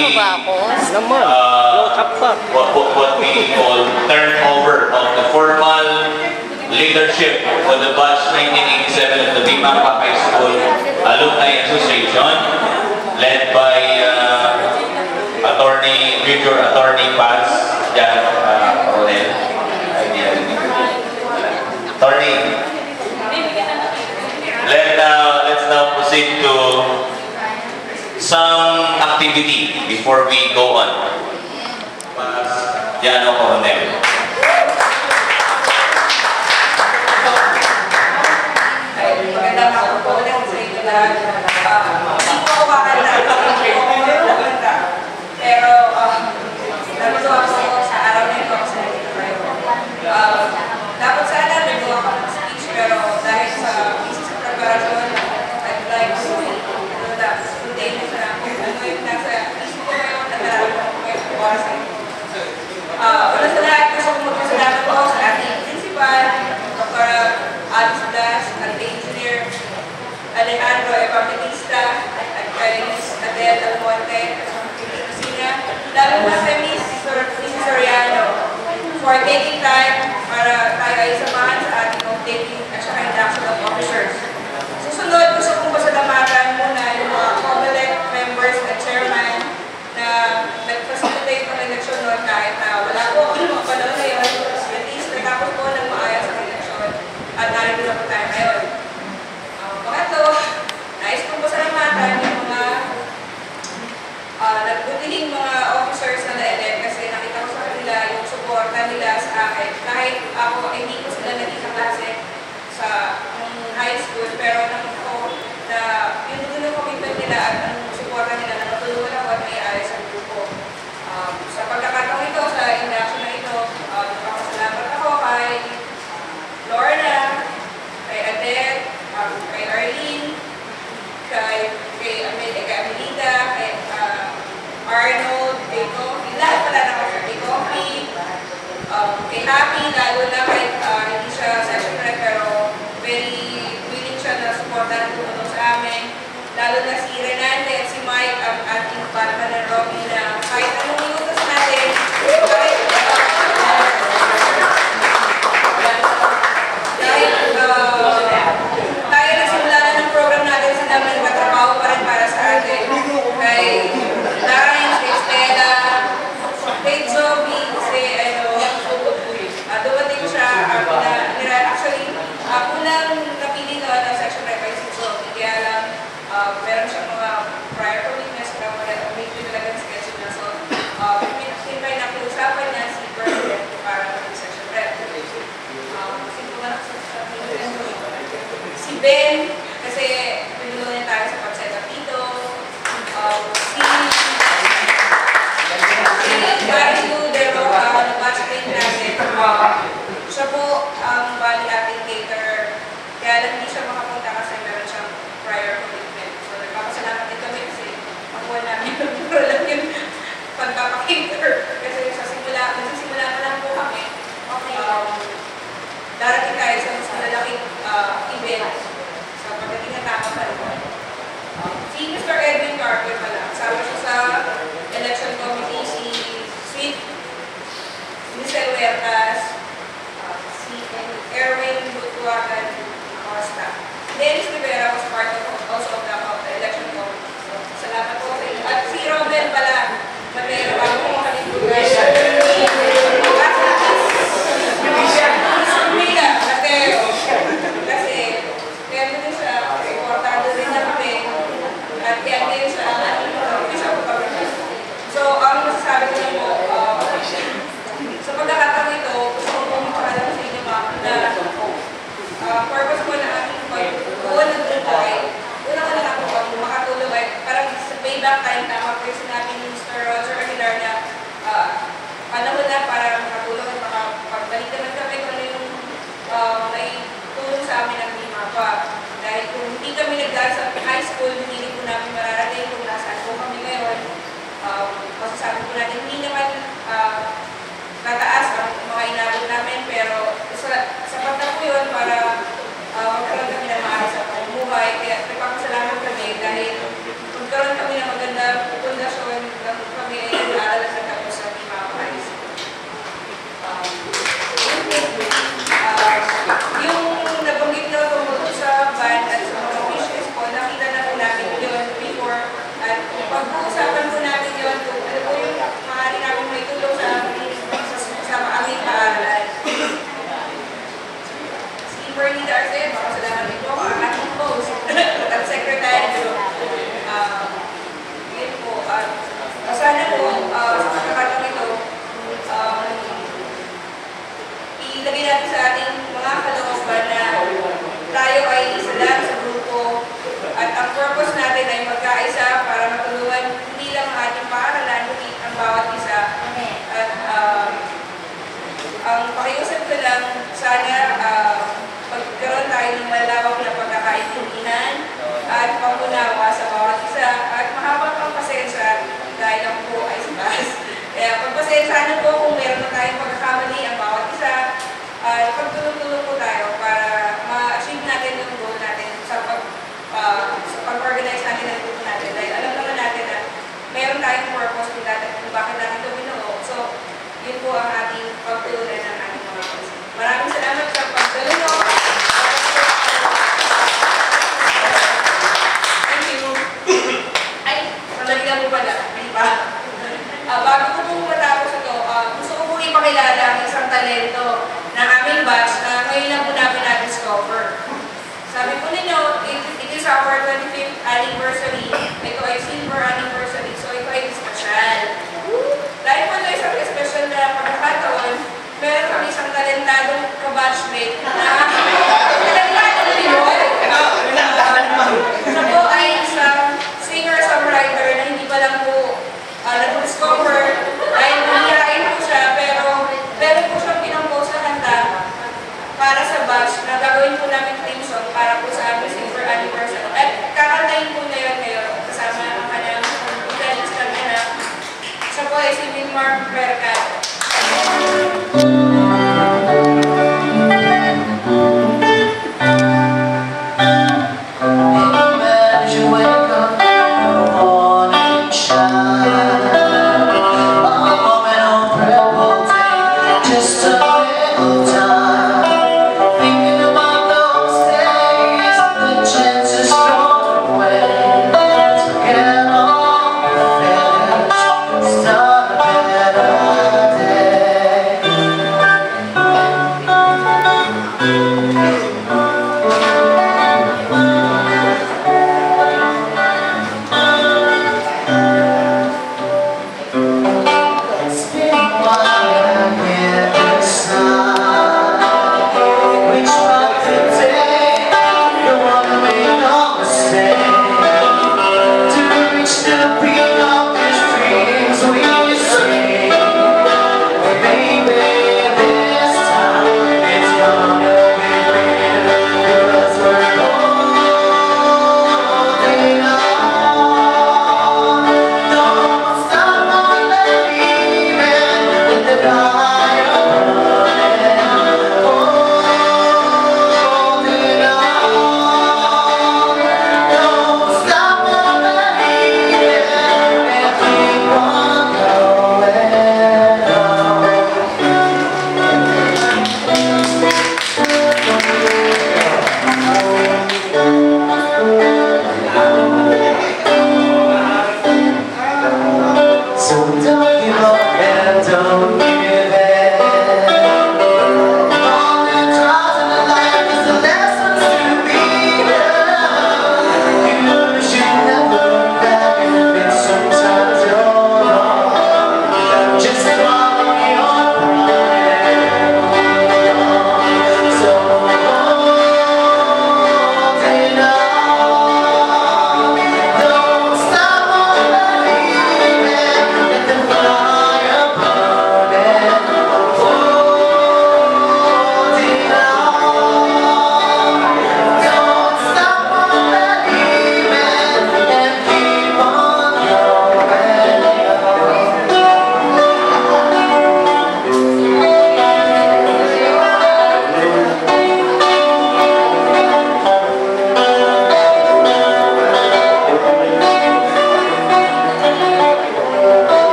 mo ba ako? Naman. What we call turnover of the formal leadership of the batch 1987 of the Bimapa High School Alumni Association, led by future attorney Paz Jan Coronel. Attorney. Let's now proceed to some activity before we go on. Paz Jan Coronel. Magandang ako po ulit sa inyo lahat. Hindi ko ako kakanta. Pero, natutuwa ako sa araw na ito kasi nandito kayo. Dapat sana nagawa ko ng speech, pero dahil sa busy sa preparasyon, I'd like to do that spontaneous na ano yung nasa isip ko ngayon na nararamdaman ko ngayon sa oras na ito. Una sa lahat, gusto kong magpasalamat po sa ating principal, Dr. Alice Blas, ating engineer, Alejandro Evangelista, at kay Ms. Adele Almonte, at sa mga kusina, lalo na kay Ms. Soriano, for taking time para tayo ay samahan sa ating note-taking at saka induction of officers. Susunod, gusto kong pasalamatan muna yung mga COMELEC members at chairman na nag-facilitate ng eleksyon noon kahit na wala po ako ng mga panahon na yun. At least natapos po ng maayos ang eleksyon at narito na po tayo ngayon. Pangatlo, nais kong pasalamatan yung mga nagbutiling mga officers na na-elect kasi nakita ko sa kanila yung suporta nila sa akin. Kahit ako, hindi ko sila naging kaklase sa high school, pero nakita ko na yung commitment nila at ang suporta nila na matulungan ako at may ayos ang grupo. Sa pagkakataong ito, sa induction na ito, nagpapasalamat ako kay Lorna, kay Adele, kay Arlene, kay Amelita, kay Arnold, kay Kofi, lahat pala na ako, kay Kofi, kay Happy, lalo na kahit hindi siya session rep, pero very willing siya na supportan at tumulong sa amin. Lalo na si Renante at si Mike, ang ating partner ng Rocky na kahit anong minutos natin, tayo nagsimula na ng program natin sa naman nagtatrabaho pa rin para sa atin. Kay Darren, kay Stella, kay Joby, kasi dumating siya, actually, unang napili na ng section rep ay si Joby, kaya lang meron siyang mga prior commitments na may talagang schedule na. So, pinipay na pinusapan niya si President para maging section rep. Si Ben, kasi pinulungan tayo sa pag-set-up dito. Si Marilu De Roca, na batchmate natin, siya po ang bali ating caterer. Kaya lang hindi siya makapunta kasi meron siyang prior commitment. So, nagpapasalamat din kami kasi makuha namin pero lang yung pagpapakater. Kasi nagsisimula pa lang po kami. Darating tayo sa mas malalaking event sa pagdating na tama pa rin. Si Mr. Edwin Carpio pala, kasama siya sa election committee, si Sweet, Mr. Huertas, bakit natin ito binuo. So, yun po ang ating pagtulunan ng ating mga konsen. Maraming salamat sa pagtulong. Thank you. Ay, madali lang po pala. Di ba? Bago ko po matapos ito, gusto ko po ipakilala ang isang talento ng aming batch na ngayon lang po namin na-discover. Sabi po ninyo, it is our 25th anniversary. Ito ay silver anniversary. So ito ay special. Dahil po ito isang special na pagkakataon, meron kami isang talentadong kabatchmate na talentadong Pinoy. Siya po ay isang singer-songwriter na hindi pa lang po na-discover dahil nangyarain po siya, pero meron po siyang pinompose na kanta para sa batch na gagawin po namin theme song para po sa aming silver anniversary. At kakantayin po na yun ngayon kasama ang kanyang vocalist na anak. Siya po ay si Wilmar Mercado.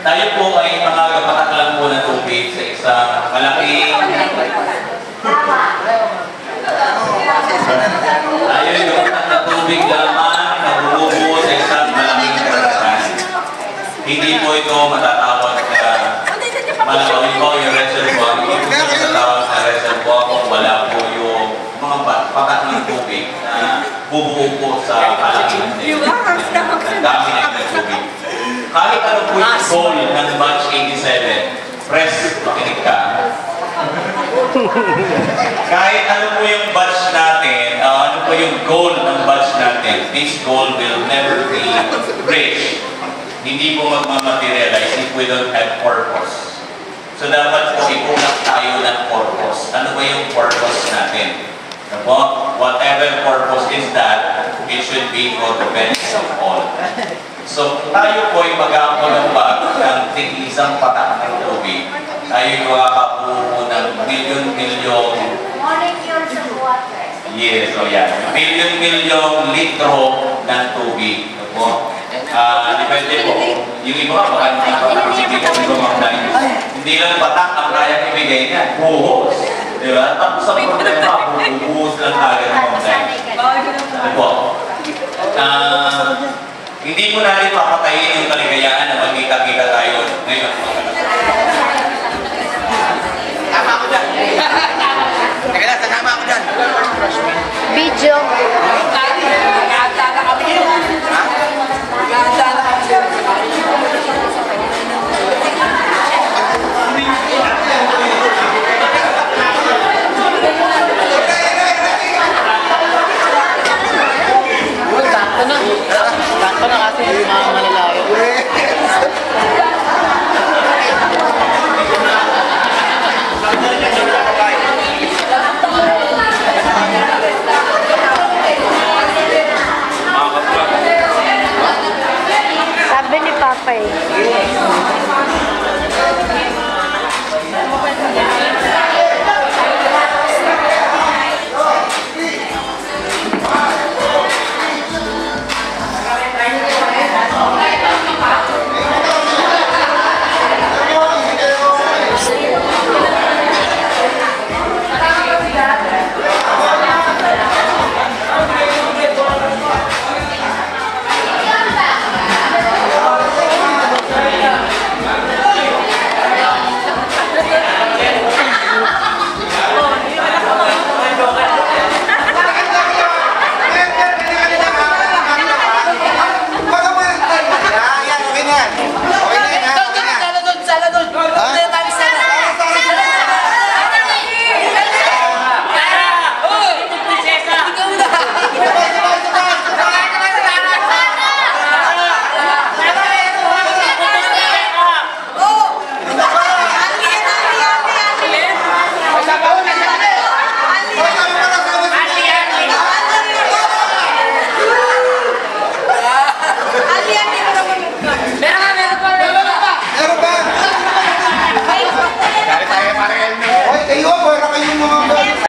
Tayo po ay mga kapataklan po ng tubig sa isang malaking... Tayo ay kapatak ng tubig lamang na bumubuo sa isang malaking karanasan. Hindi po ito matatawag na malawin po yung reservoir. Hindi po ito matatawag na reservoir kung wala goal ng batch 87, press, makinig ka. Kahit ano po yung batch natin, ano po yung goal ng batch natin, this goal will never be reached. Hindi po magmamaterialize if we don't have purpose. So dapat po ipunak tayo ng purpose. Ano ba yung purpose natin? Whatever purpose is that, it should be for the benefit of all. So tayo po ay mag-aambag ng isang patak ng tubig. Tayo makakabuo ng milyon-milyong molecules of water. yes, so yan. Milyon-milyong litro ng tubig. Depende po. Yung iba, baka hindi lang patak ang kaya ibigay niya. Buhos. Diba? Tapos ang problema, buhos lang kagad ng ano po? Hindi mo natin papatayin yung kaligayaan na magkita-kita tayo ngayon.